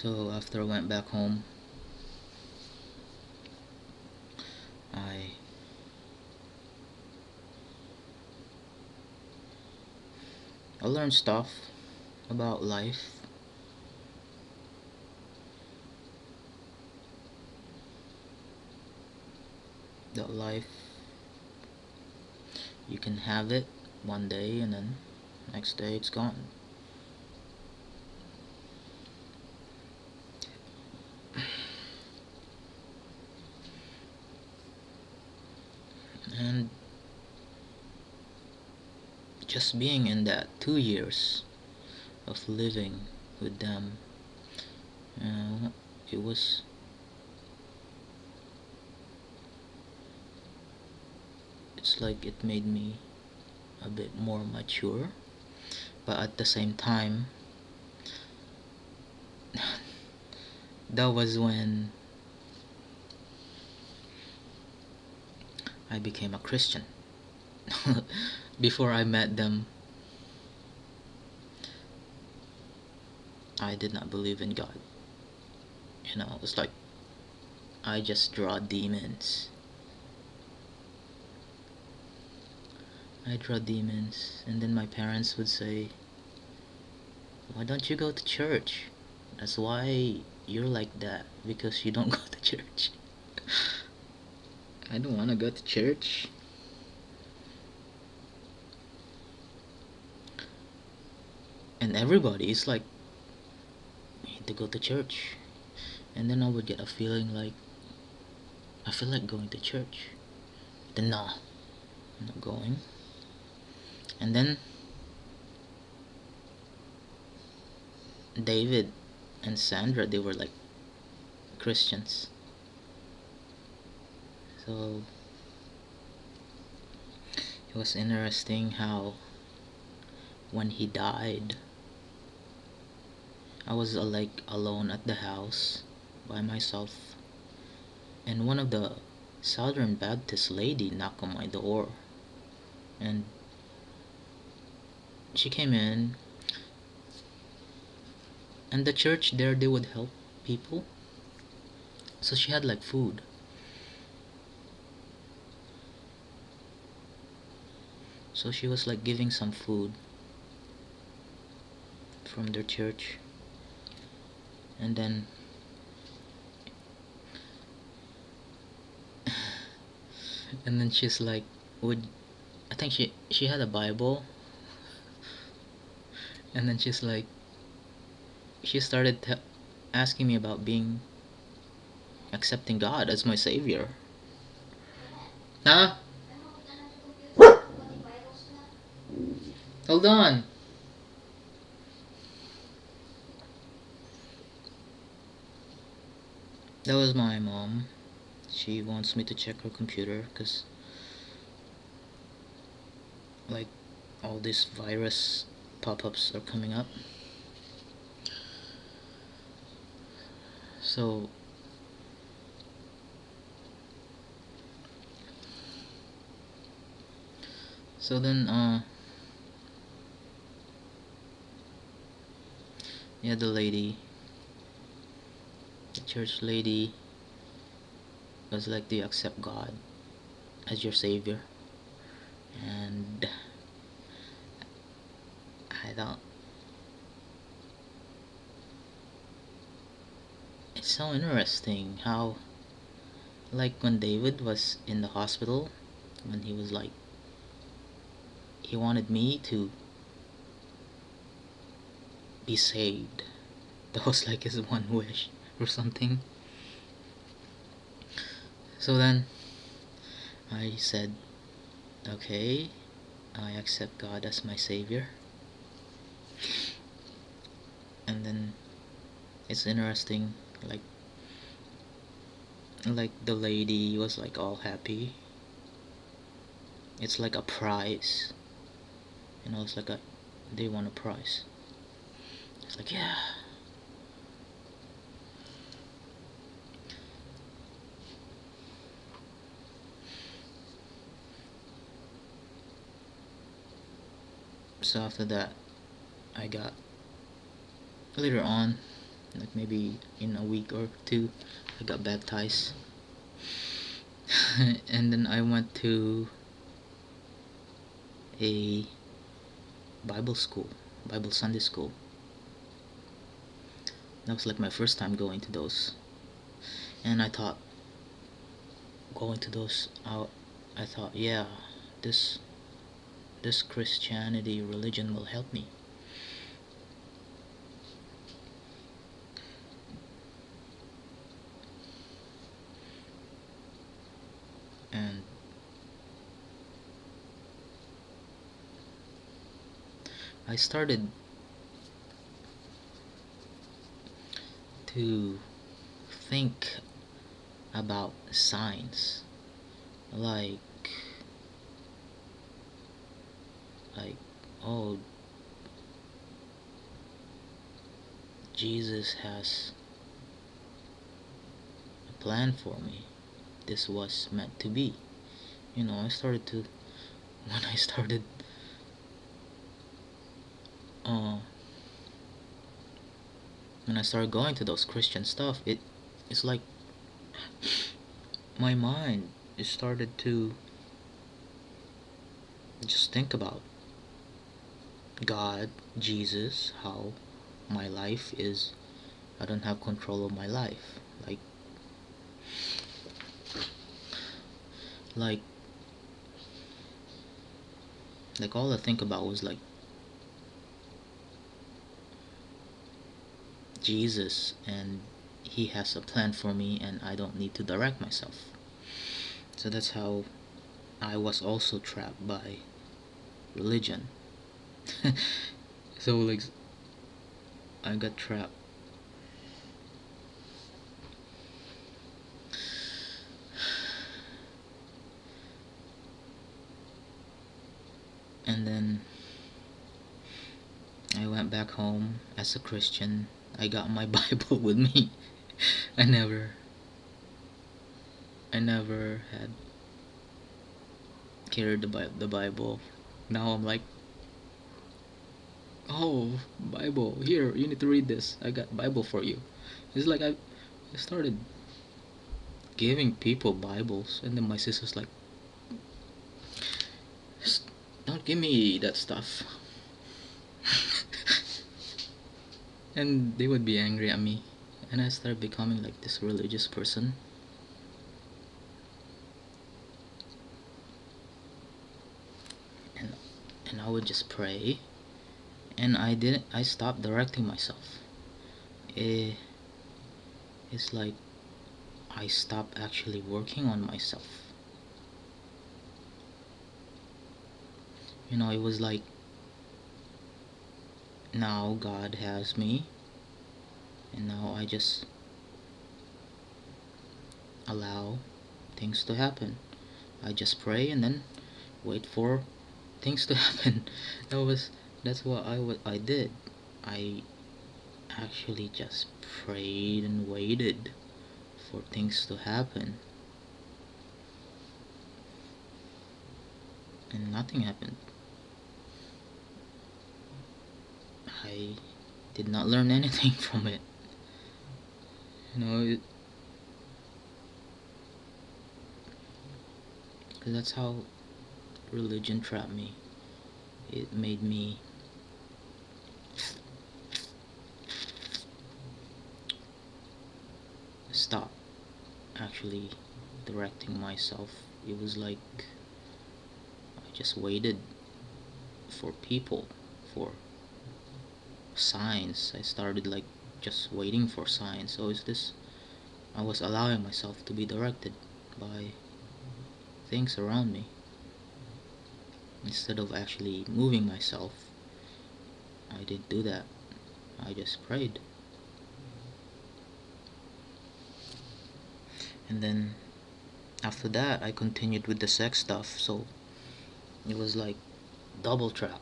So after I went back home, I I learned stuff about life. That life, you can have it one day and then next day it's gone. And just being in that 2 years of living with them, uh, it was it's like it made me a bit more mature, but at the same time, that was when I became a Christian. Before I met them, I did not believe in God. It's like I just draw demons. I draw demons, and then my parents would say, "Why don't you go to church? That's why you're like that, because you don't go to church." I don't want to go to church. And everybody is like, "You need to go to church." And then I would get a feeling like, I feel like going to church. Then no, I'm not going. And then David and Sandra, they were like Christians. So it was interesting how when he died, I was like alone at the house by myself, and one of the Southern Baptist lady knocked on my door, and she came in, and the church there, they would help people, so she had like food. So she was like giving some food from their church, and then she's like, would I think she had a Bible, and then she's like, she started asking me about being accepting God as my savior. Huh? Hold on. That was my mom. She wants me to check her computer because like all these virus pop-ups are coming up. So then yeah, the church lady was like, do you accept God as your savior? And I thought, it's so interesting how, like, when David was in the hospital, when he was like, he wanted me to be saved. That was like his one wish or something. So then I said, okay, I accept God as my savior. And then it's interesting, like the lady was like all happy. It's like a prize, it's like they won a prize. It's like, yeah. So after that, I got, later on, Like maybe in a week or two, I got baptized. And then I went to a Bible school, Bible Sunday school. That was like my first time going to those. And I thought, going to those out, I thought, yeah, this this Christianity religion will help me. And I started to think about signs, like like oh, Jesus has a plan for me. This was meant to be. I started to when I started uh when I started going to those Christian stuff, it's like my mind started to just think about God, Jesus, how my life is. I don't have control of my life. Like like all I think about was like Jesus, and he has a plan for me and I don't need to direct myself. So that's how I was also trapped by religion. So like I got trapped. And then I went back home as a Christian. I got my Bible with me. I never had carried the Bible. Now I'm like, oh, Bible, here, you need to read this. I got Bible for you. It's like I started giving people Bibles, and then my sister's like, don't give me that stuff. And they would be angry at me, and I started becoming like this religious person. And I would just pray, and I stopped directing myself. It's like I stopped actually working on myself. It was like, now God has me, and now I just allow things to happen. I just pray and then wait for things to happen. That's what I did. I actually just prayed and waited for things to happen, and nothing happened. I did not learn anything from it. You know, because that's how religion trapped me. It made me stop actually directing myself. It was like I just waited for people, for signs. I started like just waiting for signs. So I was allowing myself to be directed by things around me instead of actually moving myself. I didn't do that. I just prayed. And then after that I continued with the sex stuff, so it was like double trap.